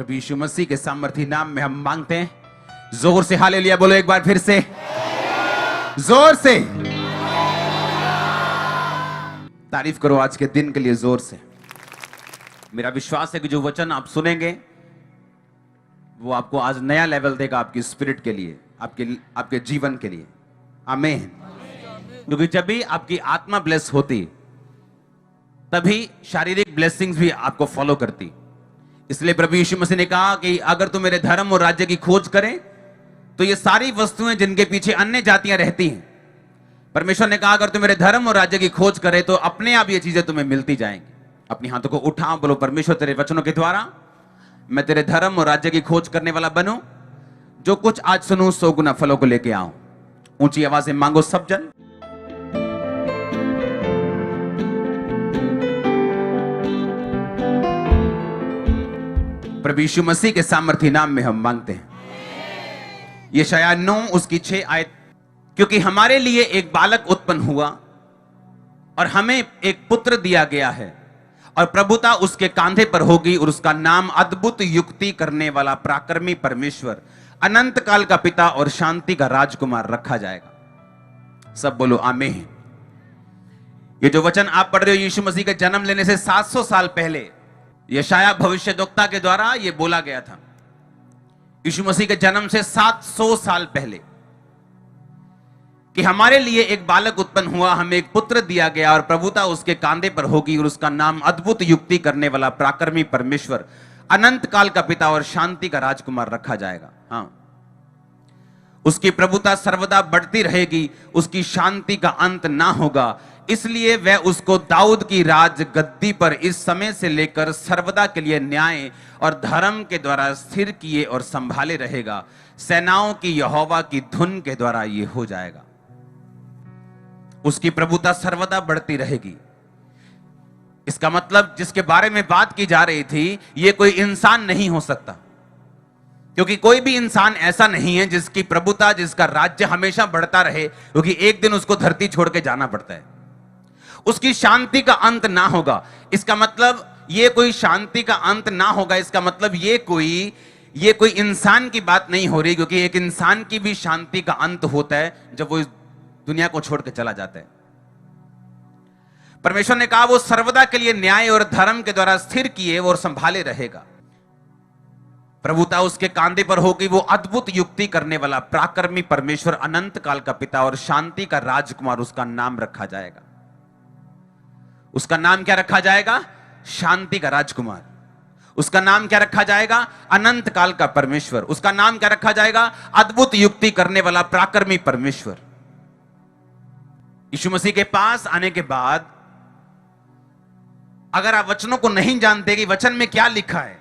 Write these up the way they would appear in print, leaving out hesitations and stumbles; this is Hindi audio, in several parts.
प्रभु यीशु मसीह के सामर्थी नाम में हम मांगते हैं। जोर से हालेलुया बोलो एक बार फिर से, जोर से तारीफ करो आज के दिन के लिए जोर से। मेरा विश्वास है कि जो वचन आप सुनेंगे वो आपको आज नया लेवल देगा, आपकी स्पिरिट के लिए, आपके जीवन के लिए। आमीन। क्योंकि जब भी आपकी आत्मा ब्लेस होती तभी शारीरिक ब्लेसिंग्स भी आपको फॉलो करती। इसलिए प्रभु यीशु मसीह ने कहा कि अगर तुम मेरे धर्म और राज्य की खोज करें तो ये सारी वस्तुएं जिनके पीछे अन्य जातियां रहती हैं, परमेश्वर ने कहा अगर तुम मेरे धर्म और राज्य की खोज करें तो अपने आप ये चीजें तुम्हें मिलती जाएंगी। अपनी हाथों को उठा, बोलो परमेश्वर तेरे वचनों के द्वारा मैं तेरे धर्म और राज्य की खोज करने वाला बनूं। जो कुछ आज सुनूं 100 गुना फलों को लेके आऊं। ऊंची आवाज से मांगो सब जन। प्रभु यीशु मसीह के सामर्थी नाम में हम मांगते हैं। यशायाह 9 उसकी 6 आयत, क्योंकि हमारे लिए एक बालक उत्पन्न हुआ और हमें एक पुत्र दिया गया है और प्रभुता उसके कांधे पर होगी और उसका नाम अद्भुत युक्ति करने वाला, पराक्रमी परमेश्वर, अनंत काल का पिता और शांति का राजकुमार रखा जाएगा। सब बोलो आमीन। ये जो वचन आप पढ़ रहे हो यीशु मसीह के जन्म लेने से 700 साल पहले यशायाह भविष्यद्वक्ता के द्वारा यह बोला गया था। यीशु मसीह के जन्म से 700 साल पहले कि हमारे लिए एक बालक उत्पन्न हुआ, हमें एक पुत्र दिया गया और प्रभुता उसके कांधे पर होगी और उसका नाम अद्भुत युक्ति करने वाला, पराक्रमी परमेश्वर, अनंत काल का पिता और शांति का राजकुमार रखा जाएगा। हाँ, उसकी प्रभुता सर्वदा बढ़ती रहेगी, उसकी शांति का अंत ना होगा। इसलिए वह उसको दाऊद की राज गद्दी पर इस समय से लेकर सर्वदा के लिए न्याय और धर्म के द्वारा स्थिर किए और संभाले रहेगा। सेनाओं की यहोवा की धुन के द्वारा यह हो जाएगा। उसकी प्रभुता सर्वदा बढ़ती रहेगी। इसका मतलब जिसके बारे में बात की जा रही थी यह कोई इंसान नहीं हो सकता, क्योंकि कोई भी इंसान ऐसा नहीं है जिसकी प्रभुता, जिसका राज्य हमेशा बढ़ता रहे, क्योंकि एक दिन उसको धरती छोड़ के जाना पड़ता है। उसकी शांति का अंत ना होगा। इसका मतलब ये कोई शांति का अंत ना होगा, इसका मतलब ये कोई इंसान की बात नहीं हो रही, क्योंकि एक इंसान की भी शांति का अंत होता है जब वो इस दुनिया को छोड़ के चला जाता है। परमेश्वर ने कहा वो सर्वदा के लिए न्याय और धर्म के द्वारा स्थिर किए और संभाले रहेगा। प्रभुता उसके कांधे पर होगी, वो अद्भुत युक्ति करने वाला, पराक्रमी परमेश्वर, अनंत काल का पिता और शांति का राजकुमार उसका नाम रखा जाएगा। उसका नाम क्या रखा जाएगा? शांति का राजकुमार। उसका नाम क्या रखा जाएगा? अनंत काल का परमेश्वर। उसका नाम क्या रखा जाएगा? अद्भुत युक्ति करने वाला, पराक्रमी परमेश्वर। यीशु मसीह के पास आने के बाद अगर आप वचनों को नहीं जानते कि वचन में क्या लिखा है,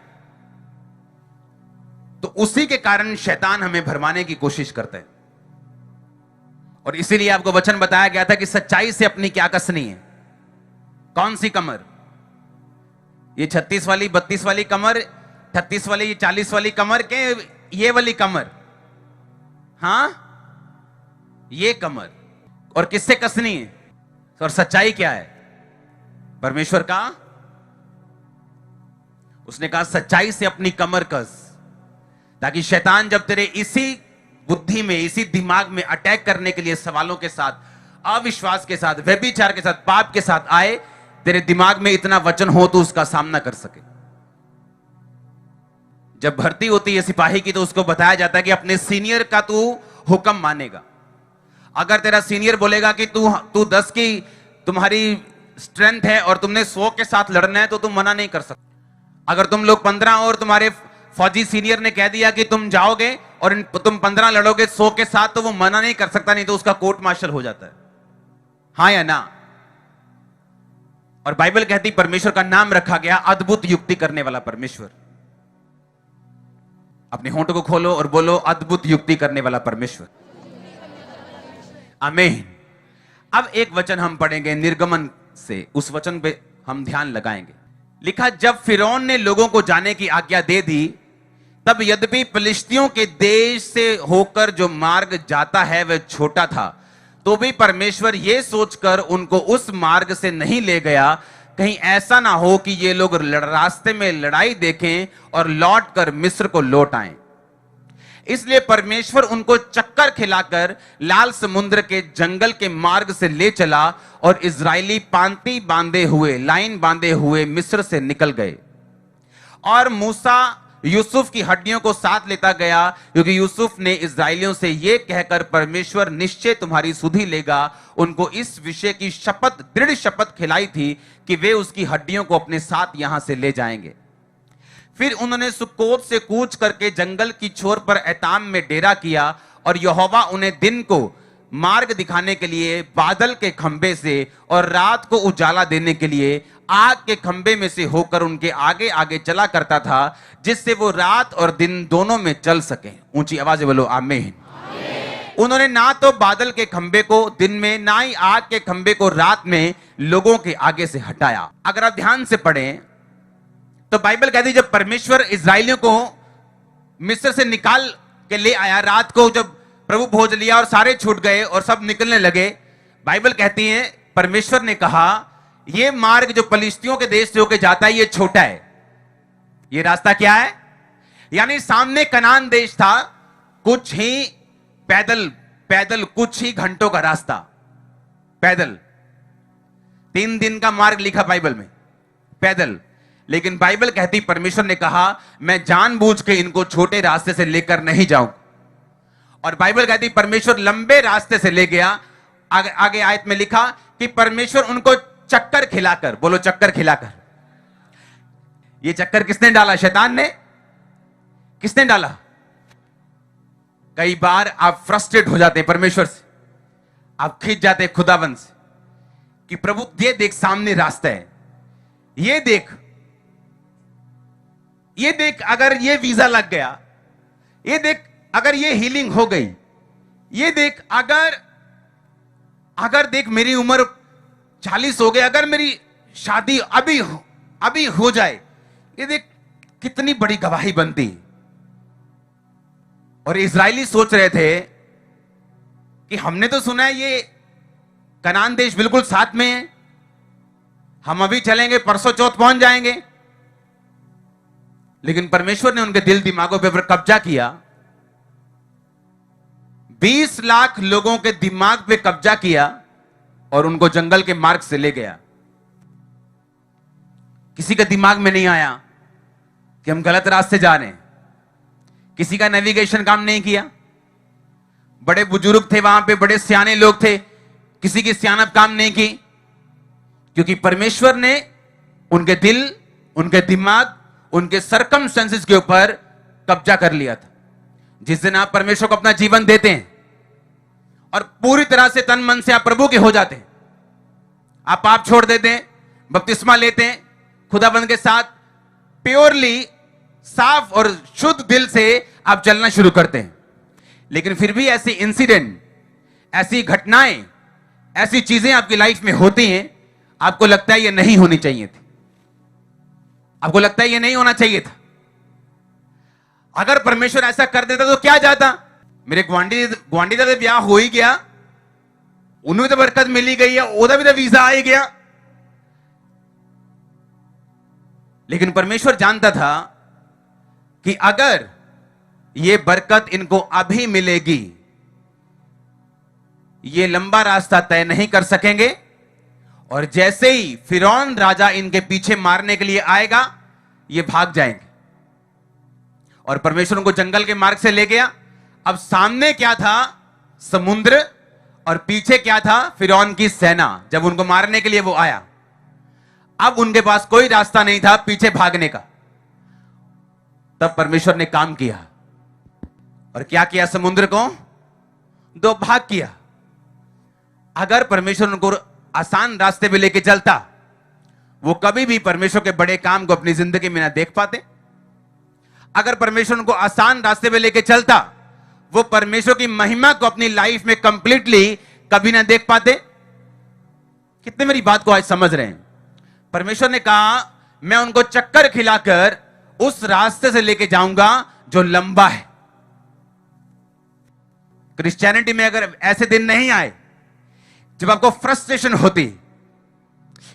तो उसी के कारण शैतान हमें भरमाने की कोशिश करता है। और इसीलिए आपको वचन बताया गया था कि सच्चाई से अपनी क्या कसनी है। कौन सी कमर? ये 36 वाली, 32 वाली कमर, 38 वाली, 40 वाली कमर के ये वाली कमर? हां, ये कमर। और किससे कसनी है? और सच्चाई क्या है? परमेश्वर का। उसने कहा सच्चाई से अपनी कमर कस, ताकि शैतान जब तेरे इसी बुद्धि में, इसी दिमाग में अटैक करने के लिए सवालों के साथ, अविश्वास के साथ, व्यभिचार के साथ, पाप के साथ आए, तेरे दिमाग में इतना वचन हो तो उसका सामना कर सके। जब भर्ती होती है सिपाही की तो उसको बताया जाता है कि अपने सीनियर का तू हुक्म मानेगा। अगर तेरा सीनियर बोलेगा कि तू 10 की तुम्हारी स्ट्रेंथ है और तुमने 100 के साथ लड़ना है तो तुम मना नहीं कर सकते। अगर तुम लोग 15 और तुम्हारे फौजी सीनियर ने कह दिया कि तुम जाओगे और तुम 15 लड़ोगे 100 के साथ, तो वो मना नहीं कर सकता, नहीं तो उसका कोर्ट मार्शल हो जाता है। हाँ या ना? और बाइबल कहती परमेश्वर का नाम रखा गया अद्भुत युक्ति करने वाला परमेश्वर। अपने होंठों को खोलो और बोलो अद्भुत युक्ति करने वाला परमेश्वर। आमीन। अब एक वचन हम पढ़ेंगे निर्गमन से, उस वचन पे हम ध्यान लगाएंगे। लिखा, जब फिरौन ने लोगों को जाने की आज्ञा दे दी, तब यद्यपि फिलिस्तियों के देश से होकर जो मार्ग जाता है वह छोटा था, तो भी परमेश्वर यह सोचकर उनको उस मार्ग से नहीं ले गया कहीं ऐसा ना हो कि ये लोग रास्ते में लड़ाई देखें और लौट कर मिस्र को लौट आएं। इसलिए परमेश्वर उनको चक्कर खिलाकर लाल समुद्र के जंगल के मार्ग से ले चला और इजरायली पांति बांधे हुए, लाइन बांधे हुए मिस्र से निकल गए। और मूसा यूसुफ की हड्डियों को साथ लेता गया, क्योंकि यूसुफ ने इजरायलियों से यह कहकर परमेश्वर निश्चय तुम्हारी सुधि लेगा, उनको इस विषय की शपथ, दृढ़ शपथ खिलाई थी कि वे उसकी हड्डियों को अपने साथ यहां से ले जाएंगे। फिर उन्होंने सुक्कोत से कूच करके जंगल की छोर पर एताम में डेरा किया, और यहोवा उन्हें दिन को मार्ग दिखाने के लिए बादल के खंबे से और रात को उजाला देने के लिए आग के खंबे में से होकर उनके आगे आगे चला करता था, जिससे वो रात और दिन दोनों में चल सके। ऊंची आवाज बोलो आमीन। उन्होंने ना तो बादल के खंबे को दिन में, ना ही आग के खंबे को रात में लोगों के आगे से हटाया। अगर आप ध्यान से पढ़ें तो बाइबल कहती है जब परमेश्वर इजरायलियों को मिस्र से निकाल के ले आया, रात को जब प्रभु भोज लिया और सारे छूट गए और सब निकलने लगे, बाइबल कहती है परमेश्वर ने कहा यह मार्ग जो पलिश्तियों के देश से होकर जाता है, यह छोटा है। यह रास्ता क्या है? यानी सामने कनान देश था, कुछ ही पैदल कुछ ही घंटों का रास्ता, पैदल 3 दिन का मार्ग लिखा बाइबल में, पैदल। लेकिन बाइबल कहती, परमेश्वर ने कहा मैं जानबूझ के इनको छोटे रास्ते से लेकर नहीं जाऊं। और बाइबल कहती परमेश्वर लंबे रास्ते से ले गया। आगे आयत में लिखा कि परमेश्वर उनको चक्कर खिलाकर, बोलो चक्कर खिलाकर। ये चक्कर किसने डाला? शैतान ने। किसने डाला? कई बार आप फ्रस्ट्रेट हो जाते हैं परमेश्वर से, आप खींच जाते हैं खुदाबंद से कि प्रभु ये देख सामने रास्ता है, ये देख अगर ये वीजा लग गया, ये देख अगर ये हीलिंग हो गई, ये देख अगर देख मेरी उम्र 40 हो गई, अगर मेरी शादी अभी हो जाए, ये देख कितनी बड़ी गवाही बनती। और इजरायली सोच रहे थे कि हमने तो सुना है ये कनान देश बिल्कुल साथ में है, हम अभी चलेंगे परसों चौथ पहुंच जाएंगे। लेकिन परमेश्वर ने उनके दिल दिमागों पर कब्जा किया, 20 लाख लोगों के दिमाग पे कब्जा किया और उनको जंगल के मार्ग से ले गया। किसी के दिमाग में नहीं आया कि हम गलत रास्ते जा रहे हैं, किसी का नेविगेशन काम नहीं किया। बड़े बुजुर्ग थे वहां पे, बड़े सियाने लोग थे, किसी की सियानत काम नहीं की, क्योंकि परमेश्वर ने उनके दिल, उनके दिमाग, उनके सर्कमस्टेंसेस के ऊपर कब्जा कर लिया था। जिस दिन आप परमेश्वर को अपना जीवन देते हैं और पूरी तरह से तन मन से आप प्रभु के हो जाते हैं, आप पाप छोड़ देते हैं, बपतिस्मा लेते हैं, खुदाबंद के साथ प्योरली, साफ और शुद्ध दिल से आप चलना शुरू करते हैं। लेकिन फिर भी ऐसे इंसिडेंट, ऐसी घटनाएं, ऐसी चीजें आपकी लाइफ में होती हैं, आपको लगता है ये नहीं होनी चाहिए थी, आपको लगता है ये नहीं होना चाहिए था। अगर परमेश्वर ऐसा कर देता तो क्या जाता? मेरे ग्वांडी का तो ब्याह हो ही गया, उन्हें तो बरकत मिली गई है, ओदा भी तो वीजा आ ही गया। लेकिन परमेश्वर जानता था कि अगर ये बरकत इनको अभी मिलेगी, ये लंबा रास्ता तय नहीं कर सकेंगे, और जैसे ही फिरौन राजा इनके पीछे मारने के लिए आएगा, ये भाग जाएंगे। और परमेश्वर उनको जंगल के मार्ग से ले गया। अब सामने क्या था? समुद्र, और पीछे क्या था? फिरौन की सेना। जब उनको मारने के लिए वो आया, अब उनके पास कोई रास्ता नहीं था पीछे भागने का। तब परमेश्वर ने काम किया, और क्या किया? समुद्र को 2 भाग किया। अगर परमेश्वर उनको आसान रास्ते पे लेके चलता, वो कभी भी परमेश्वर के बड़े काम को अपनी जिंदगी में ना देख पाते। अगर परमेश्वर उनको आसान रास्ते पे लेके चलता, वो परमेश्वर की महिमा को अपनी लाइफ में कंप्लीटली कभी ना देख पाते। कितने मेरी बात को आज समझ रहे हैं? परमेश्वर ने कहा मैं उनको चक्कर खिलाकर उस रास्ते से लेके जाऊंगा जो लंबा है। क्रिश्चियनिटी में अगर ऐसे दिन नहीं आए जब आपको फ्रस्ट्रेशन होती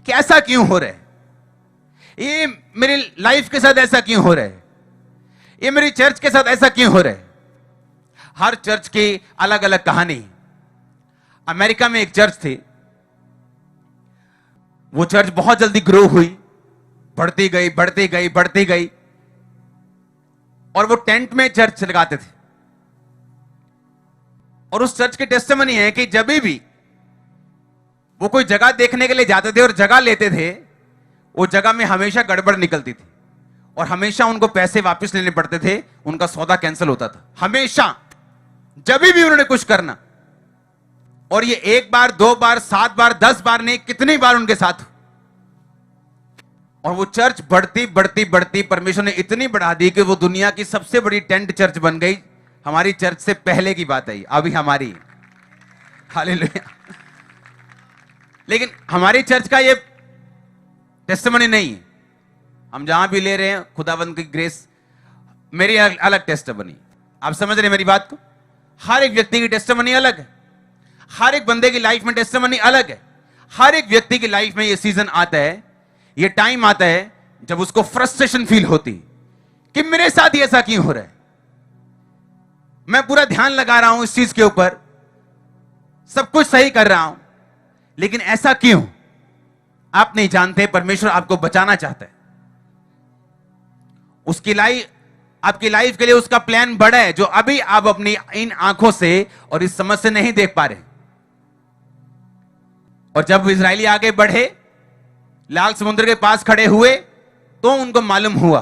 कि ऐसा क्यों हो रहा है, ये मेरी लाइफ के साथ ऐसा क्यों हो रहा है, ये मेरी चर्च के साथ ऐसा क्यों हो रहा है। हर चर्च की अलग अलग कहानी। अमेरिका में एक चर्च थी, वो चर्च बहुत जल्दी ग्रो हुई, बढ़ती गई बढ़ती गई बढ़ती गई, और वो टेंट में चर्च लगाते थे। और उस चर्च की टेस्टिमनी है कि जब भी वो कोई जगह देखने के लिए जाते थे और जगह लेते थे, वो जगह में हमेशा गड़बड़ निकलती थी और हमेशा उनको पैसे वापस लेने पड़ते थे, उनका सौदा कैंसिल होता था हमेशा, जब भी उन्होंने कुछ करना। और ये 1 बार 2 बार 7 बार 10 बार नहीं, कितनी बार उनके साथ। और वो चर्च बढ़ती बढ़ती बढ़ती परमेश्वर ने इतनी बढ़ा दी कि वो दुनिया की सबसे बड़ी टेंट चर्च बन गई। हमारी चर्च से पहले की बात है, अभी हमारी, हालेलुया। लेकिन हमारी चर्च का ये टेस्टिमनी नहीं है। हम जहां भी ले रहे हैं खुदावंद की ग्रेस, मेरी अलग टेस्टिमनी। आप समझ रहे हैं मेरी बात को? हर एक व्यक्ति की टेस्टिमनी अलग है, हर एक बंदे की लाइफ में टेस्टिमनी अलग है। हर एक व्यक्ति की लाइफ में ये सीजन आता है, ये टाइम आता है जब उसको फ्रस्ट्रेशन फील होती कि मेरे साथ ये ऐसा क्यों हो रहा है। मैं पूरा ध्यान लगा रहा हूं इस चीज के ऊपर, सब कुछ सही कर रहा हूं, लेकिन ऐसा क्यों? आप नहीं जानते, परमेश्वर आपको बचाना चाहता है। उसकी लाइफ, आपकी लाइफ के लिए उसका प्लान बड़ा है, जो अभी आप अपनी इन आंखों से और इस समझ से नहीं देख पा रहे। और जब इजरायली आगे बढ़े, लाल समुद्र के पास खड़े हुए, तो उनको मालूम हुआ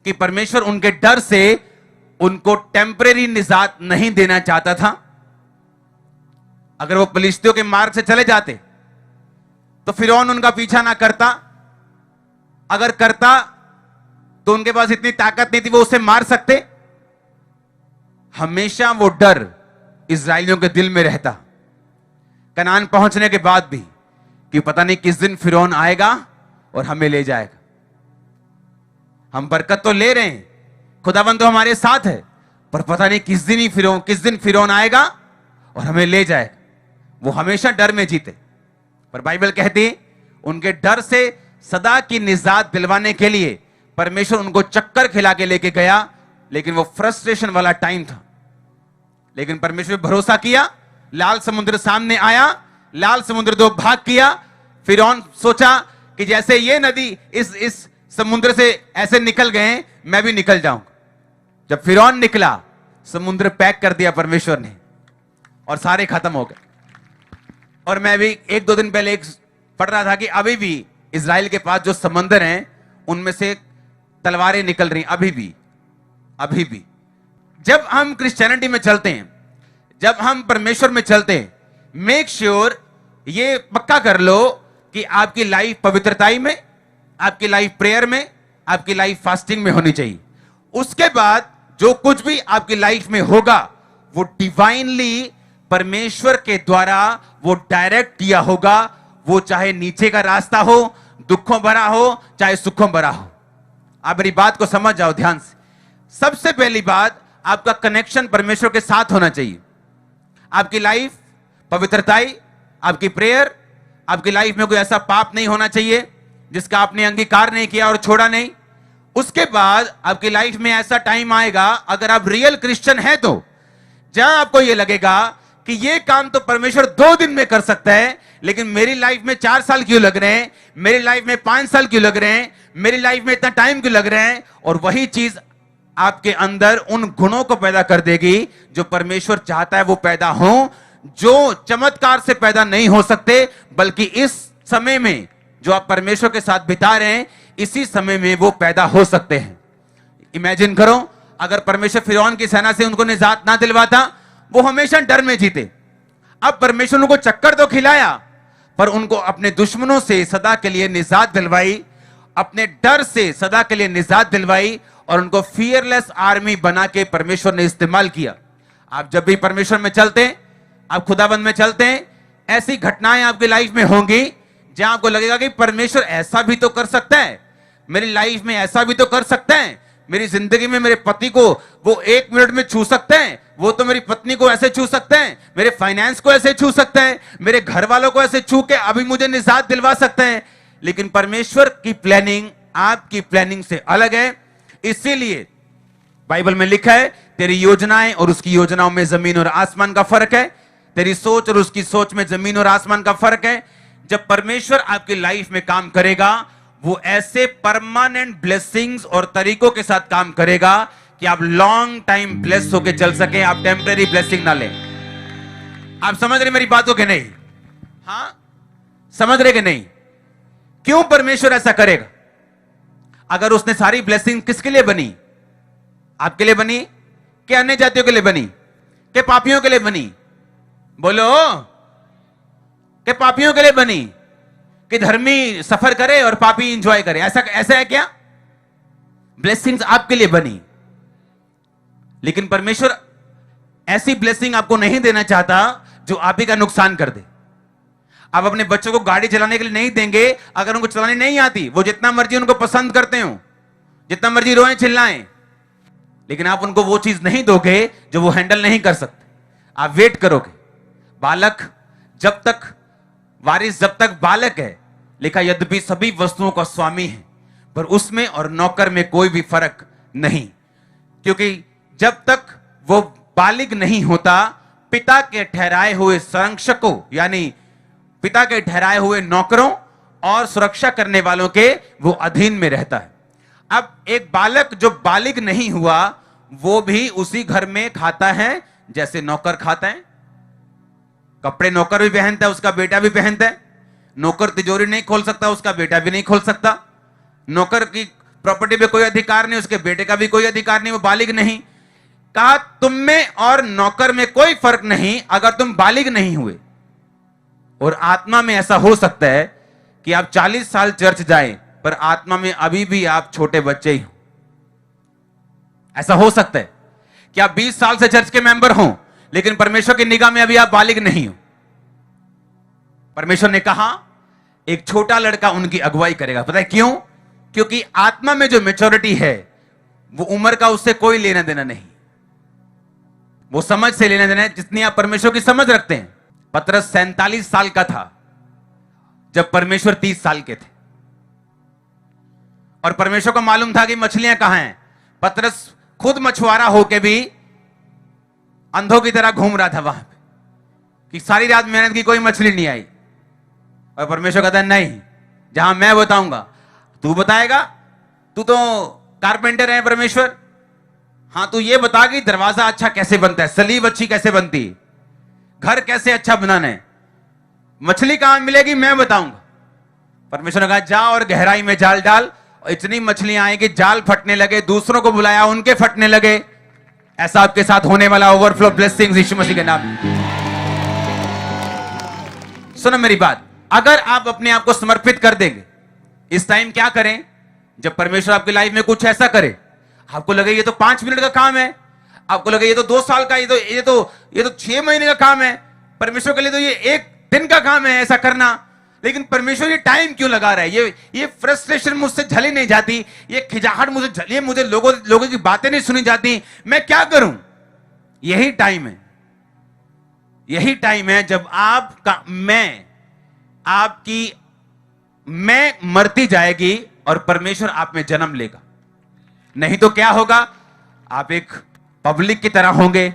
कि परमेश्वर उनके डर से उनको टेम्परेरी निजात नहीं देना चाहता था। अगर वो फिलिस्तियों के मार्ग से चले जाते तो फिरौन उनका पीछा ना करता, अगर करता तो उनके पास इतनी ताकत नहीं थी वो उसे मार सकते। हमेशा वो डर इजरायलियों के दिल में रहता, कनान पहुंचने के बाद भी, कि पता नहीं किस दिन फिरौन आएगा और हमें ले जाएगा। हम बरकत तो ले रहे हैं, खुदावंद तो हमारे साथ है, पर पता नहीं किस दिन फिरौन आएगा और हमें ले जाएगा। वो हमेशा डर में जीते। पर बाइबल कहती है उनके डर से सदा की निजात दिलवाने के लिए परमेश्वर उनको चक्कर खिला के लेके गया, लेकिन वो फ्रस्ट्रेशन वाला टाइम था। लेकिन परमेश्वर पे भरोसा किया, लाल समुद्र सामने आया, लाल समुद्र दो भाग किया। फिरौन सोचा कि जैसे ये नदी इस समुद्र से ऐसे निकल गए, मैं भी निकल जाऊंगा। जब फिरौन निकला, समुद्र पैक कर दिया परमेश्वर ने और सारे खत्म हो गए। और मैं भी 1-2 दिन पहले पढ़ रहा था कि अभी भी इजराइल के पास जो समंदर हैं उनमें से तलवारें निकल रही, अभी भी। जब हम क्रिश्चियनिटी में चलते हैं, जब हम परमेश्वर में चलते हैं, मेक श्योर, ये पक्का कर लो कि आपकी लाइफ पवित्रताई में, आपकी लाइफ प्रेयर में, आपकी लाइफ फास्टिंग में होनी चाहिए। उसके बाद जो कुछ भी आपकी लाइफ में होगा वो डिवाइनली परमेश्वर के द्वारा वो डायरेक्ट किया होगा। वो चाहे नीचे का रास्ता हो, दुखों भरा हो, चाहे सुखों भरा हो। आप मेरी बात को समझ जाओ ध्यान से। सबसे पहली बात, आपका कनेक्शन परमेश्वर के साथ होना चाहिए। आपकी लाइफ पवित्रताई, आपकी प्रेयर, आपकी लाइफ में कोई ऐसा पाप नहीं होना चाहिए जिसका आपने अंगीकार नहीं किया और छोड़ा नहीं। उसके बाद आपकी लाइफ में ऐसा टाइम आएगा, अगर आप रियल क्रिश्चियन हैं तो, जहां आपको यह लगेगा कि यह काम तो परमेश्वर 2 दिन में कर सकता है, लेकिन मेरी लाइफ में 4 साल क्यों लग रहे हैं, मेरी लाइफ में 5 साल क्यों लग रहे हैं, मेरी लाइफ में इतना टाइम क्यों लग रहे हैं। और वही चीज आपके अंदर उन गुणों को पैदा कर देगी जो परमेश्वर चाहता है वो पैदा हो, जो चमत्कार से पैदा नहीं हो सकते, बल्कि इस समय में जो आप परमेश्वर के साथ बिता रहे हैं, इसी समय में वो पैदा हो सकते हैं। इमेजिन करो, अगर परमेश्वर फिरौन की सेना से उनको निजात ना दिलवाता, वो हमेशा डर में जीते। अब परमेश्वर उनको चक्कर तो खिलाया, पर उनको अपने दुश्मनों से सदा के लिए निजात दिलवाई, अपने डर से सदा के लिए निजात दिलवाई, और उनको फियरलेस आर्मी बना के परमेश्वर ने इस्तेमाल किया। आप जब भी परमेश्वर में चलते हैं, आप खुदाबंद में चलते हैं, ऐसी घटनाएं आपकी लाइफ में होंगी जहां आपको लगेगा कि परमेश्वर ऐसा भी तो कर सकता है, मेरी लाइफ में ऐसा भी तो कर सकता है, मेरी जिंदगी में मेरे पति को वो 1 मिनट में छू सकते हैं, वो तो मेरी पत्नी को ऐसे छू सकते हैं, मेरे फाइनेंस को ऐसे छू सकते हैं, मेरे घर वालों को ऐसे छू के अभी मुझे निजात दिलवा सकते हैं। लेकिन परमेश्वर की प्लानिंग आपकी प्लानिंग से अलग है। इसीलिए बाइबल में लिखा है, तेरी योजनाएं और उसकी योजनाओं में जमीन और आसमान का फर्क है। तेरी सोच और उसकी सोच में जमीन और आसमान का फर्क है। जब परमेश्वर आपकी लाइफ में काम करेगा, वो ऐसे परमानेंट ब्लेसिंग्स और तरीकों के साथ काम करेगा कि आप लॉन्ग टाइम ब्लेस होकर चल सके, आप टेम्परेरी ब्लेसिंग ना लें। आप समझ रहे मेरी बातों के नहीं? हाँ, समझ रहे कि नहीं? क्यों परमेश्वर ऐसा करेगा? अगर उसने सारी ब्लेसिंग किसके लिए बनी? आपके लिए बनी कि अन्य जातियों के लिए बनी कि पापियों के लिए बनी? बोलो, कि पापियों के लिए बनी कि धर्मी सफर करे और पापी एंजॉय करे? ऐसा है क्या? ब्लेसिंग्स आपके लिए बनी, लेकिन परमेश्वर ऐसी ब्लेसिंग आपको नहीं देना चाहता जो आप ही का नुकसान कर दे। आप अपने बच्चों को गाड़ी चलाने के लिए नहीं देंगे अगर उनको चलानी नहीं आती। वो जितना मर्जी उनको पसंद करते हो, जितना मर्जी रोएं चिल्लाएं, लेकिन आप उनको वो चीज नहीं दोगे जो वो हैंडल नहीं कर सकते। आप वेट करोगे। बालक जब तक, वारिस जब तक बालक है, लिखा यद्यपि सभी वस्तुओं का स्वामी है, पर उसमें और नौकर में कोई भी फर्क नहीं, क्योंकि जब तक वो बालिग नहीं होता, पिता के ठहराए हुए संरक्षकों यानी पिता के ठहराए हुए नौकरों और सुरक्षा करने वालों के वो अधीन में रहता है। अब एक बालक जो बालिग नहीं हुआ, वो भी उसी घर में खाता है जैसे नौकर खाता है। कपड़े नौकर भी पहनता है, उसका बेटा भी पहनता है। नौकर तिजोरी नहीं खोल सकता, उसका बेटा भी नहीं खोल सकता। नौकर की प्रॉपर्टी पे कोई अधिकार नहीं, उसके बेटे का भी कोई अधिकार नहीं, वो बालिग नहीं। कहा तुम में और नौकर में कोई फर्क नहीं अगर तुम बालिग नहीं हुए। और आत्मा में ऐसा हो सकता है कि आप 40 साल चर्च जाएं, पर आत्मा में अभी भी आप छोटे बच्चे ही हो। ऐसा हो सकता है कि आप 20 साल से चर्च के मेंबर हो, लेकिन परमेश्वर की निगाह में अभी आप बालिग नहीं हो। परमेश्वर ने कहा एक छोटा लड़का उनकी अगुवाई करेगा। पता है क्यों? क्योंकि आत्मा में जो मैच्योरिटी है, वो उम्र का उससे कोई लेना देना नहीं, वो समझ से लेना देना है, जितनी आप परमेश्वर की समझ रखते हैं। पतरस 47 साल का था जब परमेश्वर 30 साल के थे, और परमेश्वर को मालूम था कि मछलियां कहां हैं। पतरस खुद मछुआरा होके भी अंधों की तरह घूम रहा था वहां पे, कि सारी रात मेहनत की, कोई मछली नहीं आई। और परमेश्वर कहता है नहीं, जहां मैं बताऊंगा तू बताएगा। तू तो कारपेंटर है परमेश्वर, हां तू ये बता कि दरवाजा अच्छा कैसे बनता है, सलीब अच्छी कैसे बनती है, घर कैसे अच्छा बनाना है, मछली कहां मिलेगी मैं बताऊंगा। परमेश्वर ने कहा जा और गहराई में जाल डाल, और इतनी मछलियां आई कि जाल फटने लगे। दूसरों को बुलाया, उनके फटने लगे। ऐसा आपके साथ होने वाला ओवरफ्लो ब्लेसिंग्स यीशु मसीह के नाम। सुनो मेरी बात, अगर आप अपने आप को समर्पित कर देंगे, इस टाइम क्या करें जब परमेश्वर आपकी लाइफ में कुछ ऐसा करे, आपको लगे ये तो 5 मिनट का काम है, आपको लगे ये तो 2 साल का, ये तो 6 महीने का काम है, परमेश्वर के लिए तो ये 1 दिन का काम है ऐसा करना। लेकिन परमेश्वर ये टाइम क्यों लगा रहा है? ये फ्रस्ट्रेशन मुझसे झली नहीं जाती, ये खिजाहट मुझे झली, मुझे लोगों की बातें नहीं सुनी जाती, मैं क्या करूं? यही टाइम है, यही टाइम है जब मैं मरती जाएगी और परमेश्वर आप में जन्म लेगा। नहीं तो क्या होगा? आप एक पब्लिक की तरह होंगे,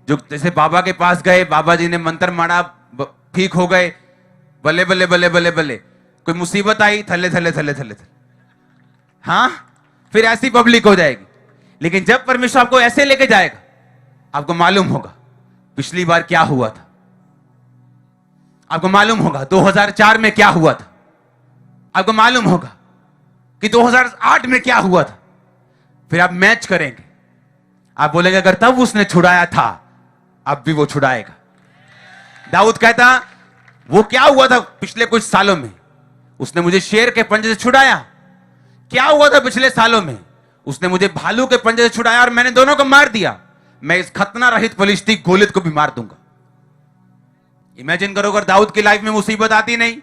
जो जैसे बाबा के पास गए, बाबा जी ने मंत्र मारा, ठीक हो गए, बल्ले बल्ले बल्ले बल्ले बल्ले, कोई मुसीबत आई थले थले थले थले थले, हाँ फिर ऐसी पब्लिक हो जाएगी। लेकिन जब परमेश्वर आपको ऐसे लेके जाएगा, आपको मालूम होगा पिछली बार क्या हुआ था, आपको मालूम होगा 2004 में क्या हुआ था, आपको मालूम होगा कि 2008 में क्या हुआ था। फिर आप मैच करेंगे, आप बोलेंगे अगर तब उसने छुड़ाया था, अब भी वो छुड़ाएगा। दाऊद कहता वो क्या हुआ था पिछले कुछ सालों में, उसने मुझे शेर के पंजे से छुड़ाया। क्या हुआ था पिछले सालों में? उसने मुझे भालू के पंजे से छुड़ाया और मैंने दोनों को मार दिया। मैं इस खतना रहित फलिश्ती गोलियत को भी मार दूंगा। इमेजिन करो अगर दाऊद की लाइफ में मुसीबत आती नहीं,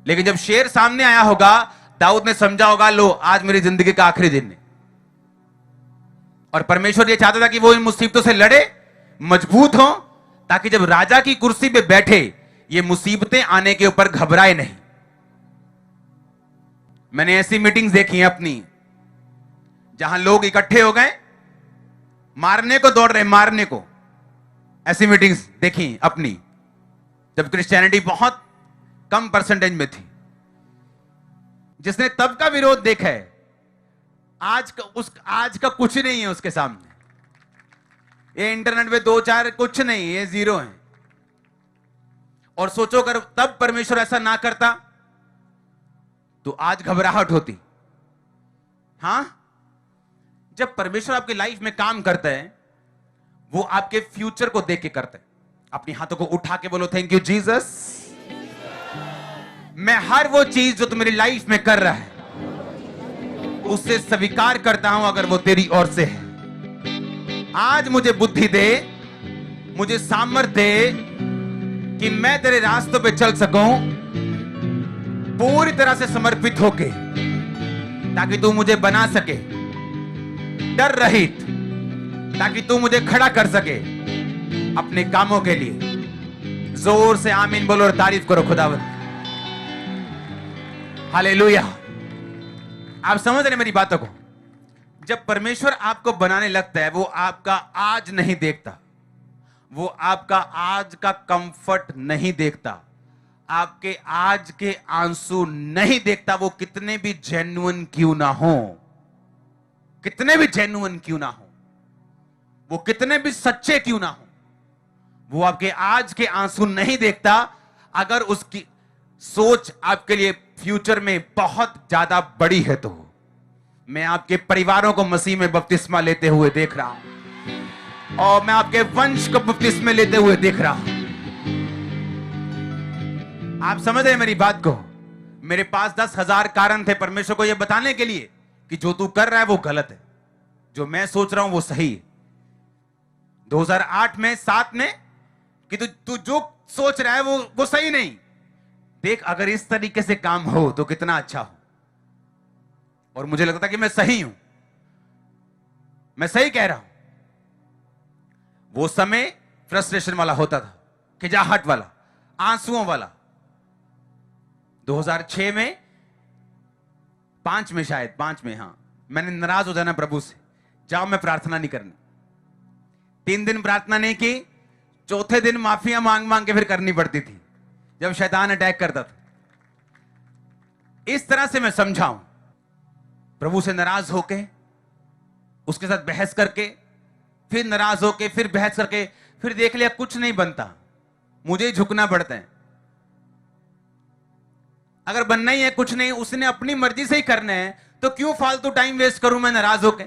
लेकिन जब शेर सामने आया होगा, दाऊद ने समझा होगा लो आज मेरी जिंदगी का आखिरी दिन है। और परमेश्वर ये चाहता था कि वो इन मुसीबतों से लड़े, मजबूत हो, ताकि जब राजा की कुर्सी पे बैठे ये मुसीबतें आने के ऊपर घबराए नहीं। मैंने ऐसी मीटिंग्स देखी हैं अपनी, जहां लोग इकट्ठे हो गए, मारने को दौड़ रहे, मारने को। ऐसी मीटिंग्स देखी अपनी, जब क्रिश्चियनिटी बहुत कम परसेंटेज में थी। जिसने तब का विरोध देखा है, आज का कुछ नहीं है उसके सामने। ये इंटरनेट पे 2-4 कुछ नहीं, ये जीरो है। और सोचो अगर तब परमेश्वर ऐसा ना करता तो आज घबराहट होती। हां, जब परमेश्वर आपकी लाइफ में काम करता है, वो आपके फ्यूचर को देख के करता है। अपनी हाथों को उठा के बोलो, थैंक यू जीसस। मैं हर वो चीज जो तू मेरी लाइफ में कर रहा है, उसे स्वीकार करता हूं अगर वो तेरी ओर से है। आज मुझे बुद्धि दे, मुझे सामर्थ्य दे कि मैं तेरे रास्तों पे चल सकूं पूरी तरह से समर्पित होके, ताकि तू मुझे बना सके डर रहित, ताकि तू मुझे खड़ा कर सके अपने कामों के लिए। जोर से आमीन बोलो और तारीफ करो खुदावंद। हालेलुया। आप समझ रहे मेरी बातों को? जब परमेश्वर आपको बनाने लगता है, वो आपका आज नहीं देखता, वो आपका आज का कंफर्ट नहीं देखता, आपके आज के आंसू नहीं देखता। वो कितने भी जेन्युइन क्यों ना हो, कितने भी जेन्युइन क्यों ना हो, वो कितने भी सच्चे क्यों ना हो, वो आपके आज के आंसू नहीं देखता। अगर उसकी सोच आपके लिए फ्यूचर में बहुत ज्यादा बड़ी है, तो मैं आपके परिवारों को मसीह में बपतिस्मा लेते हुए देख रहा हूं, और मैं आपके वंश को बपतिस्मा लेते हुए देख रहा हूं। आप समझ रहे मेरी बात को? मेरे पास 10,000 कारण थे परमेश्वर को यह बताने के लिए कि जो तू कर रहा है वो गलत है, जो मैं सोच रहा हूं वो सही है। 2008 में 7 में कि तू जो सोच रहा है वो सही नहीं। देख, अगर इस तरीके से काम हो तो कितना अच्छा हो। और मुझे लगता कि मैं सही हूं, मैं सही कह रहा हूं। वो समय फ्रस्ट्रेशन वाला होता था, खिजाहट वाला, आंसुओं वाला। 2006 में 5 में शायद 5 में, हां, मैंने नाराज हो जाना प्रभु से, जाओ मैं प्रार्थना नहीं करनी। 3 दिन प्रार्थना नहीं की, चौथे दिन माफिया मांग मांग के फिर करनी पड़ती थी जब शैतान अटैक करता था। इस तरह से मैं समझाऊं, प्रभु से नाराज होके, उसके साथ बहस करके, फिर नाराज होके, फिर बहस करके, फिर देख लिया कुछ नहीं बनता, मुझे ही झुकना पड़ता है। अगर बनना ही है कुछ नहीं, उसने अपनी मर्जी से ही करना है, तो क्यों फालतू टाइम वेस्ट करूं मैं नाराज होके?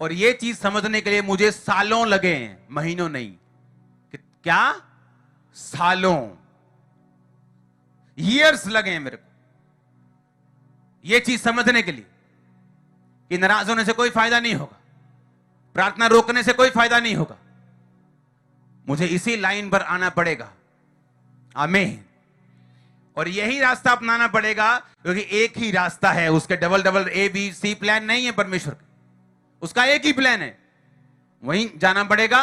और यह चीज समझने के लिए मुझे सालों लगे हैं, महीनों नहीं। क्या? सालों, ईयर्स लगे हैं मेरे को यह चीज समझने के लिए कि नाराज होने से कोई फायदा नहीं होगा, प्रार्थना रोकने से कोई फायदा नहीं होगा। मुझे इसी लाइन पर आना पड़ेगा। आमीन। और यही रास्ता अपनाना पड़ेगा, क्योंकि एक ही रास्ता है, उसके डबल डबल ABC प्लान नहीं है परमेश्वर का। उसका एक ही प्लान है, वहीं जाना पड़ेगा,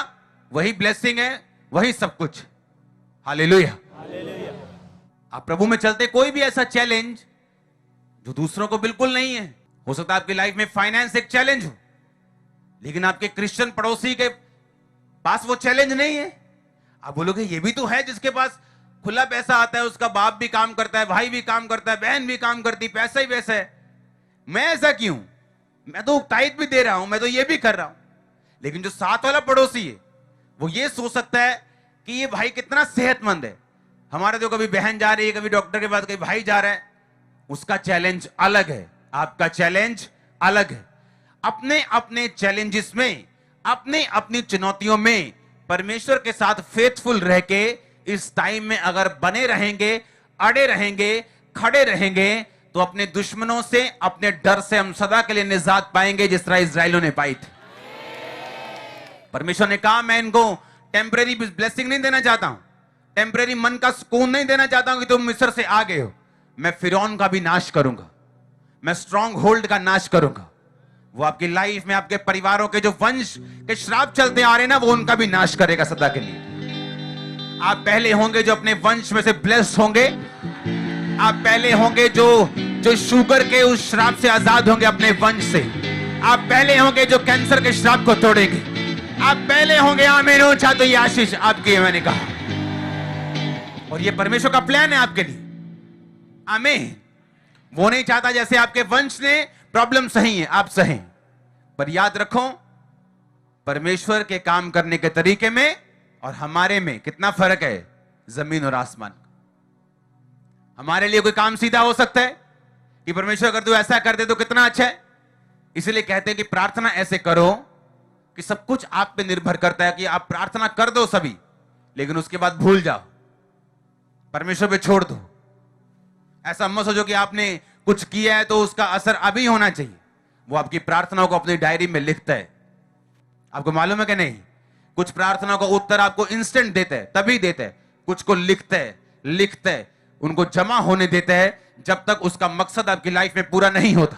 वही ब्लेसिंग है, वही सब कुछ। हालेलुया। आप प्रभु में चलते, कोई भी ऐसा चैलेंज जो दूसरों को बिल्कुल नहीं है, हो सकता है आपकी लाइफ में फाइनेंस एक चैलेंज हो, लेकिन आपके क्रिश्चियन पड़ोसी के पास वो चैलेंज नहीं है। आप बोलोगे ये भी तो है जिसके पास खुला पैसा आता है, उसका बाप भी काम करता है, भाई भी काम करता है, बहन भी काम करती, पैसा ही वैसा है, मैं ऐसा क्यों? मैं तो टाइट भी दे रहा हूं, मैं तो ये भी कर रहा हूं। लेकिन जो साथ वाला पड़ोसी है, वो ये सोच सकता है कि ये भाई कितना सेहतमंद है। हमारे तो कभी बहन जा रही है, कभी डॉक्टर के पास, कभी भाई जा रहा है, उसका चैलेंज अलग है, आपका चैलेंज अलग है। अपने अपने चैलेंजेस में, अपने अपनी चुनौतियों में परमेश्वर के साथ फेथफुल रह के इस टाइम में अगर बने रहेंगे, अड़े रहेंगे, खड़े रहेंगे, तो अपने दुश्मनों से, अपने डर से हम सदा के लिए निजात पाएंगे, जिस तरह इस्राएलियों ने पाई थी। परमेश्वर ने कहा, मैं इनको टेम्परेरी ब्लेसिंग नहीं देना चाहता हूं, टेम्परेरी मन का सुकून नहीं देना चाहता हूं कि तुम मिस्र से आ गए हो। मैं फिरौन का भी नाश करूंगा, मैं स्ट्रॉन्ग होल्ड का नाश करूंगा। वो आपकी लाइफ में, आपके परिवारों के जो वंश के श्राप चलते आ रहे हैं ना, वो उनका भी नाश करेगा सदा के लिए। आप पहले होंगे जो अपने वंश में से ब्लेस्ड होंगे। आप पहले होंगे जो जो शुगर के उस श्राप से आजाद होंगे अपने वंश से। आप पहले होंगे जो कैंसर के श्राप को तोड़ेंगे। आप पहले होंगे। आमीन ऊंचा तो ये आशीष आपकी है, मैंने कहा। और ये परमेश्वर का प्लान है आपके लिए। आमीन। वो नहीं चाहता जैसे आपके वंश ने प्रॉब्लम सही है आप सहें, पर याद रखो परमेश्वर के काम करने के तरीके में और हमारे में कितना फर्क है, जमीन और आसमान। हमारे लिए कोई काम सीधा हो सकता है कि परमेश्वर अगर तू ऐसा कर दे तो कितना अच्छा है। इसलिए कहते हैं कि प्रार्थना ऐसे करो कि सब कुछ आप पे निर्भर करता है कि आप प्रार्थना कर दो सभी, लेकिन उसके बाद भूल जाओ, परमेश्वर पे छोड़ दो। ऐसा मत सोचो कि आपने कुछ किया है तो उसका असर अभी होना चाहिए। वो आपकी प्रार्थनाओं को अपनी डायरी में लिखता है। आपको मालूम है कि नहीं, कुछ प्रार्थनाओं का उत्तर आपको इंस्टेंट देता है, तभी देता है। कुछ को लिखता है, उनको जमा होने देता है जब तक उसका मकसद आपकी लाइफ में पूरा नहीं होता।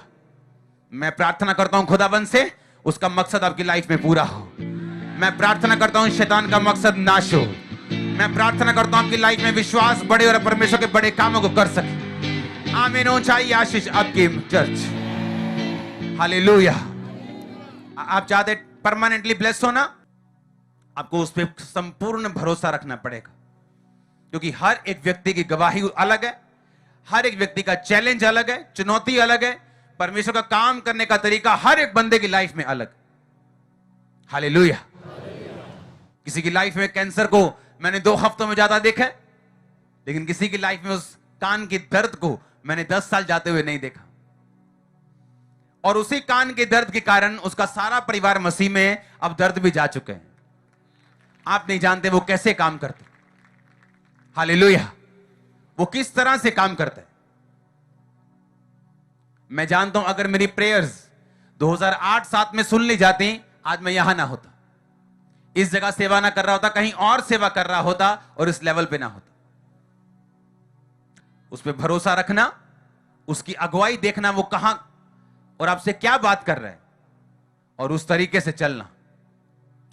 मैं प्रार्थना करता हूं खुदाबंद से उसका मकसद आपकी लाइफ में पूरा हो। मैं प्रार्थना करता हूं शैतान का मकसद नाश हो। मैं प्रार्थना करता हूं आपकी लाइफ में विश्वास बढ़े और परमेश्वर के बड़े कामों को कर सके। आमीन। ऊंचाई आशीष आपकी चर्च। हालेलुया। आप चाहते परमानेंटली ब्लेस्ड होना, आपको उस पर संपूर्ण भरोसा रखना पड़ेगा, क्योंकि हर एक व्यक्ति की गवाही अलग है, हर एक व्यक्ति का चैलेंज अलग है, चुनौती अलग है। परमेश्वर का काम करने का तरीका हर एक बंदे की लाइफ में अलग। हालेलुया। किसी की लाइफ में कैंसर को मैंने 2 हफ्तों में ज्यादा देखा है, लेकिन किसी की लाइफ में उस कान की दर्द को मैंने 10 साल जाते हुए नहीं देखा। और उसी कान के दर्द के कारण उसका सारा परिवार मसीह में है, अब दर्द भी जा चुके हैं। आप नहीं जानते वो कैसे काम करते। हालेलुया। वो किस तरह से काम करता है। मैं जानता हूं अगर मेरी प्रेयर्स 2008-7 में सुन ली जाती, आज मैं यहां ना होता, इस जगह सेवा ना कर रहा होता, कहीं और सेवा कर रहा होता और इस लेवल पे ना होता। उस पर भरोसा रखना, उसकी अगुवाई देखना, वो कहां और आपसे क्या बात कर रहा है, और उस तरीके से चलना।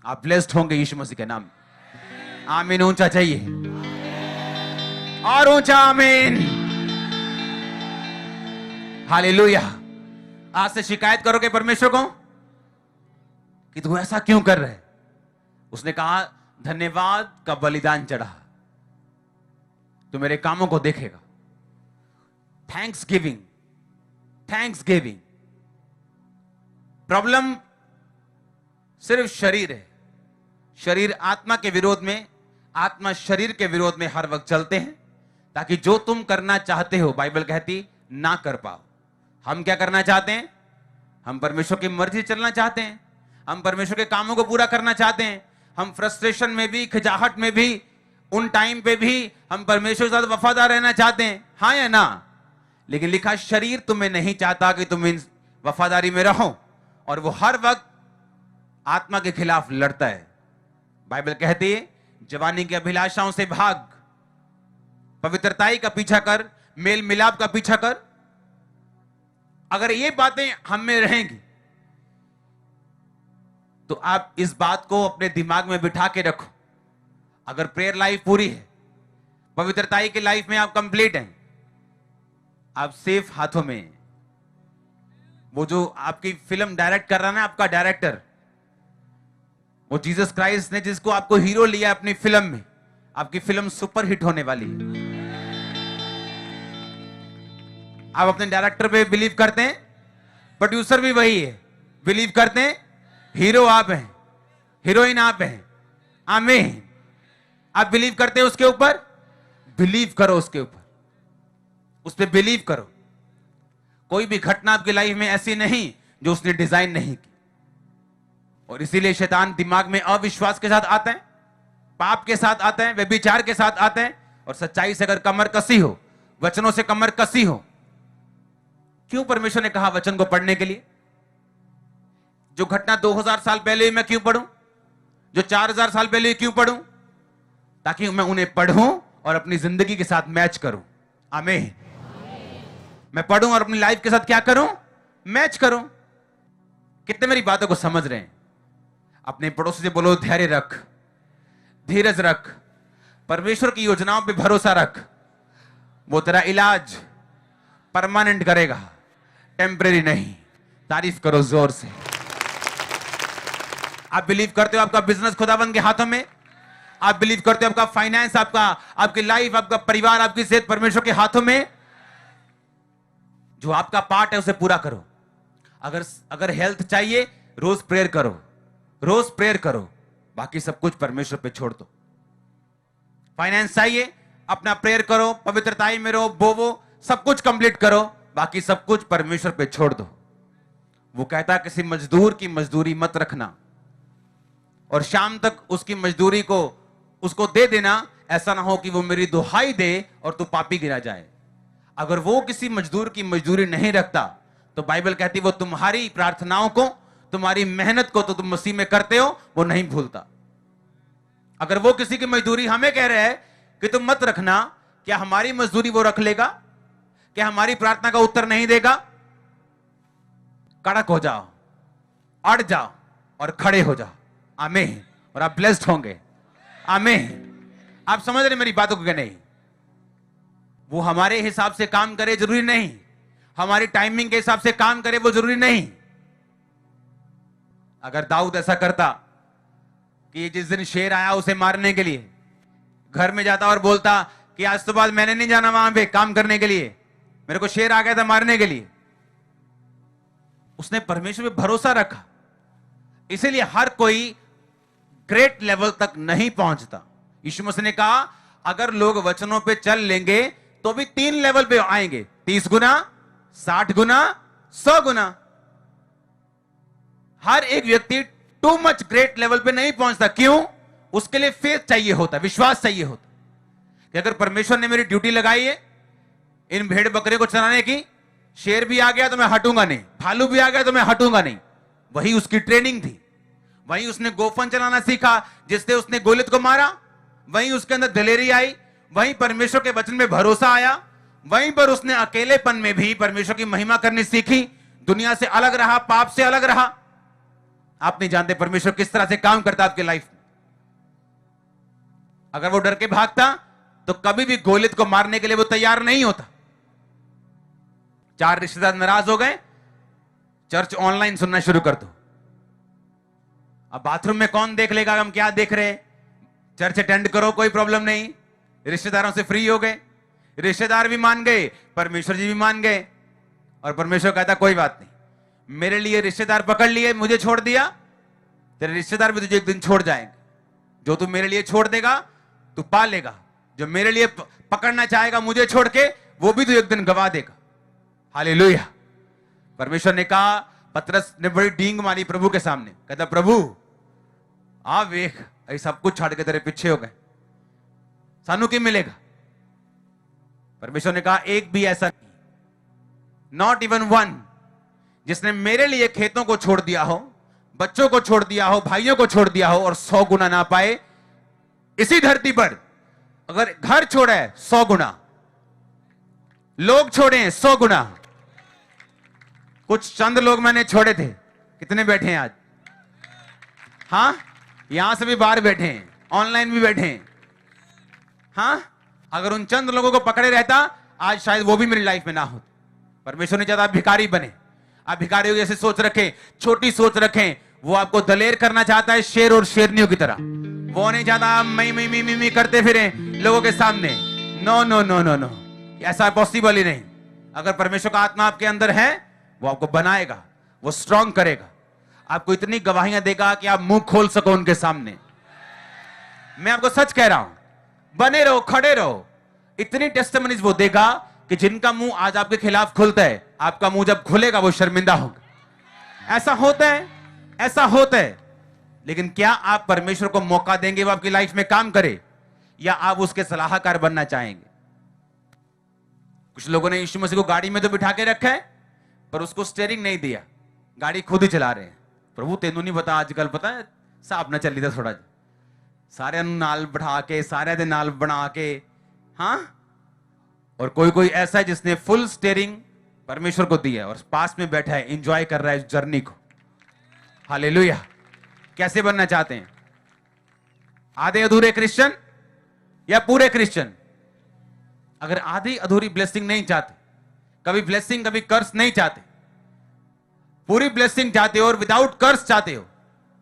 आप ब्लेस्ड होंगे यीशु मसीह के नाम में। आमीन। ऊंचा चाहिए और ऊंचा आमीन। हालेलुया। आज से शिकायत करोगे परमेश्वर को कि तू ऐसा क्यों कर रहे। उसने कहा धन्यवाद का बलिदान चढ़ा, तो मेरे कामों को देखेगा। Thanks giving, thanks giving. Problem सिर्फ शरीर है। शरीर आत्मा के विरोध में, आत्मा शरीर के विरोध में हर वक्त चलते हैं, ताकि जो तुम करना चाहते हो, बाइबल कहती, ना कर पाओ। हम क्या करना चाहते हैं? हम परमेश्वर की मर्जी चलना चाहते हैं। हम परमेश्वर के कामों को पूरा करना चाहते हैं। हम फ्रस्ट्रेशन में भी, खिजाहट में भी, उन टाइम पे भी हम परमेश्वर के साथ वफादार रहना चाहते हैं। हाँ या ना? लेकिन लिखा शरीर तुम्हें नहीं चाहता कि तुम इन वफादारी में रहो, और वो हर वक्त आत्मा के खिलाफ लड़ता है। बाइबल कहती है जवानी की अभिलाषाओं से भाग, पवित्रताई का पीछा कर, मेल मिलाप का पीछा कर। अगर ये बातें हम में रहेंगी तो आप इस बात को अपने दिमाग में बिठा के रखो। अगर प्रेयर लाइफ पूरी है, पवित्रताई की लाइफ में आप कंप्लीट हैं, आप सेफ हाथों में हैं। वो जो आपकी फिल्म डायरेक्ट कर रहा है ना, आपका डायरेक्टर, वो जीसस क्राइस्ट ने जिसको आपको हीरो लिया अपनी फिल्म में, आपकी फिल्म सुपर हिट होने वाली है। आप अपने डायरेक्टर पे बिलीव करते हैं, प्रोड्यूसर भी वही है, बिलीव करते हैं, हीरो आप हैं, हीरोइन आप हैं। आमीन। आप बिलीव करते हैं उसके ऊपर, बिलीव करो उसके ऊपर, उस पर बिलीव करो। कोई भी घटना आपकी लाइफ में ऐसी नहीं जो उसने डिजाइन नहीं की। और इसीलिए शैतान दिमाग में अविश्वास के साथ आता है, पाप के साथ आता है, व्यभिचार के साथ आता है, और सच्चाई से अगर कमर कसी हो, वचनों से कमर कसी हो। क्यों परमेश्वर ने कहा वचन को पढ़ने के लिए? जो घटना 2000 साल पहले मैं क्यों पढ़ूं, जो 4000 साल पहले क्यों पढ़ूं? ताकि मैं उन्हें पढ़ूं और अपनी जिंदगी के साथ मैच करूं। आमीन। मैं पढ़ूं और अपनी लाइफ के साथ क्या करूं? मैच करूं। कितने मेरी बातों को समझ रहे हैं? अपने पड़ोसी से बोलो धैर्य रख, धीरज रख, परमेश्वर की योजनाओं पे भरोसा रख। वो तेरा इलाज, परमानेंट करेगा, टेम्परेरी नहीं। तारीफ करो जोर से। आप बिलीव करते हो आपका बिजनेस खुदाबंद के हाथों में? आप बिलीव करते हो आपका फाइनेंस, आपकी लाइफ, आपका परिवार, आपकी सेहत परमेश्वर के हाथों में? जो आपका पार्ट है उसे पूरा करो। अगर हेल्थ चाहिए, रोज प्रेयर करो, रोज प्रेयर करो, बाकी सब कुछ परमेश्वर पे छोड़ दो। फाइनेंस चाहिए, अपना प्रेयर करो, पवित्रताई में रहो, बोवो, सब कुछ कंप्लीट करो, बाकी सब कुछ परमेश्वर पे छोड़ दो। वो कहता है किसी मजदूर की मजदूरी मत रखना और शाम तक उसकी मजदूरी को उसको दे देना, ऐसा ना हो कि वो मेरी दुहाई दे और तू पापी गिरा जाए। अगर वो किसी मजदूर की मजदूरी नहीं रखता तो बाइबल कहती वो तुम्हारी प्रार्थनाओं को, तुम्हारी मेहनत को तो तुम मसीह में करते हो, वो नहीं भूलता। अगर वो किसी की मजदूरी हमें कह रहे हैं कि तुम मत रखना, क्या हमारी मजदूरी वो रख लेगा? क्या हमारी प्रार्थना का उत्तर नहीं देगा? कड़क हो जाओ, अड़ जाओ और खड़े हो जाओ। आमीन। और आप ब्लेस्ड होंगे। आमीन। आप समझ रहे मेरी बातों को? नहीं, वो हमारे हिसाब से काम करे जरूरी नहीं, हमारी टाइमिंग के हिसाब से काम करे वो जरूरी नहीं। अगर दाऊद ऐसा करता कि जिस दिन शेर आया उसे मारने के लिए, घर में जाता और बोलता कि आज तो बाद मैंने नहीं जाना वहां पे काम करने के लिए, मेरे को शेर आ गया था मारने के लिए। उसने परमेश्वर पे भरोसा रखा, इसीलिए हर कोई ग्रेट लेवल तक नहीं पहुंचता। यीशु मसीह ने कहा अगर लोग वचनों पे चल लेंगे तो भी 3 लेवल पे आएंगे, 30 गुना, 60 गुना, 100 गुना। हर एक व्यक्ति टू मच ग्रेट लेवल पे नहीं पहुंचता। क्यों? उसके लिए फेथ चाहिए होता, विश्वास चाहिए होता कि अगर परमेश्वर ने मेरी ड्यूटी लगाई है इन भेड़ बकरे को चलाने की, शेर भी आ गया तो मैं हटूंगा नहीं, भालू भी आ गया तो मैं हटूंगा नहीं। वही उसकी ट्रेनिंग थी। वहीं उसने गोफन चलाना सीखा जिससे उसने गोलियत को मारा। वहीं उसके अंदर दिलेरी आई, वहीं परमेश्वर के वचन में भरोसा आया, वहीं पर उसने अकेलेपन में भी परमेश्वर की महिमा करनी सीखी, दुनिया से अलग रहा, पाप से अलग रहा। आप नहीं जानते परमेश्वर किस तरह से काम करता आपकी लाइफ में। अगर वो डर के भागता तो कभी भी गोलियत को मारने के लिए वो तैयार नहीं होता। 4 रिश्तेदार नाराज हो गए, चर्च ऑनलाइन सुनना शुरू कर दो। अब बाथरूम में कौन देख लेगा हम क्या देख रहे हैं? चर्च अटेंड करो, कोई प्रॉब्लम नहीं। रिश्तेदारों से फ्री हो गए, रिश्तेदार भी मान गए, परमेश्वर जी भी मान गए। और परमेश्वर कहता कोई बात नहीं, मेरे लिए रिश्तेदार पकड़ लिए, मुझे छोड़ दिया, तेरे रिश्तेदार भी तुझे एक दिन छोड़ जाएंगे। जो तू मेरे लिए छोड़ देगा तू पा लेगा, जो मेरे लिए पकड़ना चाहेगा मुझे छोड़ के, वो भी तू एक दिन गवा देगा। हालेलुया। परमेश्वर ने कहा, पतरस ने बड़ी डींग मारी प्रभु के सामने, कहता प्रभु आ वेख, ऐ सब कुछ छाड़ के तेरे पीछे हो गए, सानू की मिलेगा? परमेश्वर ने कहा एक भी ऐसा नहीं, नॉट इवन वन, जिसने मेरे लिए खेतों को छोड़ दिया हो, बच्चों को छोड़ दिया हो, भाइयों को छोड़ दिया हो और 100 गुना ना पाए। इसी धरती पर अगर घर छोड़े 100 गुना, लोग छोड़े 100 गुना। कुछ चंद लोग मैंने छोड़े थे। कितने बैठे हैं आज? हां, यहां से भी बाहर बैठे हैं, ऑनलाइन भी बैठे हैं। हां, अगर उन चंद लोगों को पकड़े रहता आज शायद वो भी मेरी लाइफ में ना होते। परमेश्वर ने चाहता आप भिखारी बने, आप भिखारियों जैसे सोच रखें, छोटी सोच रखें। वो आपको दलेर करना चाहता है, शेर और शेरनियों की तरह। वो नहीं चाहता आप मी करते फिरें लोगों के सामने। No no no no no, ऐसा पॉसिबल ही नहीं। अगर परमेश्वर का आत्मा आपके अंदर है, वो आपको बनाएगा, वो स्ट्रांग करेगा, आपको इतनी गवाहियां देगा कि आप मुंह खोल सको उनके सामने। मैं आपको सच कह रहा हूं, बने रहो, खड़े रहो। इतनी टेस्टिमनीज वो देगा कि जिनका मुंह आज आपके खिलाफ खुलता है, आपका मुंह जब खुलेगा वो शर्मिंदा होगा। ऐसा होता है, ऐसा होता है। लेकिन क्या आप परमेश्वर को मौका देंगे वो आपकी लाइफ में काम करे, या आप उसके सलाहकार बनना चाहेंगे? कुछ लोगों ने यीशु मसीह को गाड़ी में तो बिठा के रखा है, पर उसको स्टीयरिंग नहीं दिया, गाड़ी खुद ही चला रहे हैं। प्रभु तेनू नहीं पता, आजकल पता है साहब ना चली था थोड़ा, सारे नाल बिठा के, सारे दे नाल बना के। हाँ, और कोई कोई ऐसा है जिसने फुल स्टीयरिंग परमेश्वर को दिया है और पास में बैठा है, एंजॉय कर रहा है इस जर्नी को। हालेलुया। कैसे बनना चाहते हैं? आधे अधूरे क्रिश्चियन या पूरे क्रिश्चियन? अगर आधी अधूरी ब्लेसिंग नहीं चाहते, कभी ब्लेसिंग कभी कर्स नहीं चाहते। पूरी ब्लेसिंग चाहते हो और विदाउट कर्स चाहते हो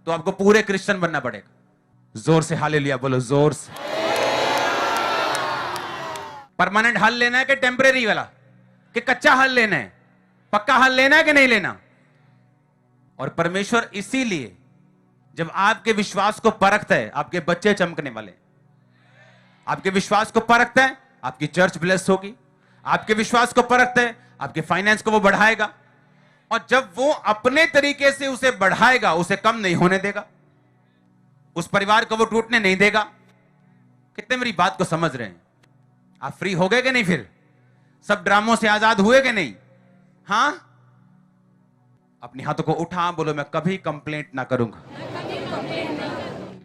तो आपको पूरे क्रिश्चियन बनना पड़ेगा। जोर से हालेलुया बोलो, जोर से। परमानेंट हल लेना है कि टेम्परेरी वाला, कि कच्चा हल लेना है, पक्का हल लेना है कि नहीं लेना। और परमेश्वर इसीलिए जब आपके विश्वास को परखता है, आपके बच्चे चमकने वाले, आपके विश्वास को परखता है, आपकी चर्च ब्लेस होगी। आपके विश्वास को परखता है, आपके फाइनेंस को वो बढ़ाएगा। और जब वो अपने तरीके से उसे बढ़ाएगा, उसे कम नहीं होने देगा, उस परिवार को वो टूटने नहीं देगा। कितने मेरी बात को समझ रहे हैं? आप फ्री हो गए कि नहीं? फिर सब ड्रामों से आजाद हुए कि नहीं? हां, अपने हाथों को उठा, बोलो मैं कभी कंप्लेंट ना करूंगा।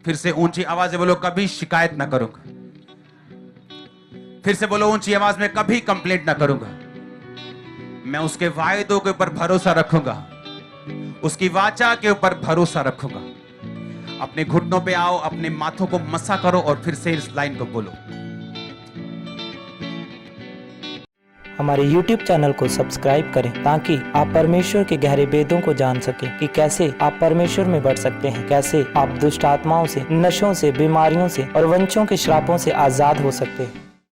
फिर से ऊंची आवाज से बोलो, कभी शिकायत ना करूंगा। फिर से बोलो ऊंची आवाज में, कभी कंप्लेंट ना करूंगा। मैं उसके वायदों के ऊपर भरोसा रखूंगा, उसकी वाचा के ऊपर भरोसा रखूंगा। अपने घुटनों पे आओ, अपने माथों को मसा करो और फिर से इस लाइन को बोलो। हमारे YouTube चैनल को सब्सक्राइब करें ताकि आप परमेश्वर के गहरे वेदों को जान सकें कि कैसे आप परमेश्वर में बढ़ सकते हैं, कैसे आप दुष्ट आत्माओं से, नशों से, बीमारियों से और वंशों के श्रापों से आजाद हो सकते हैं।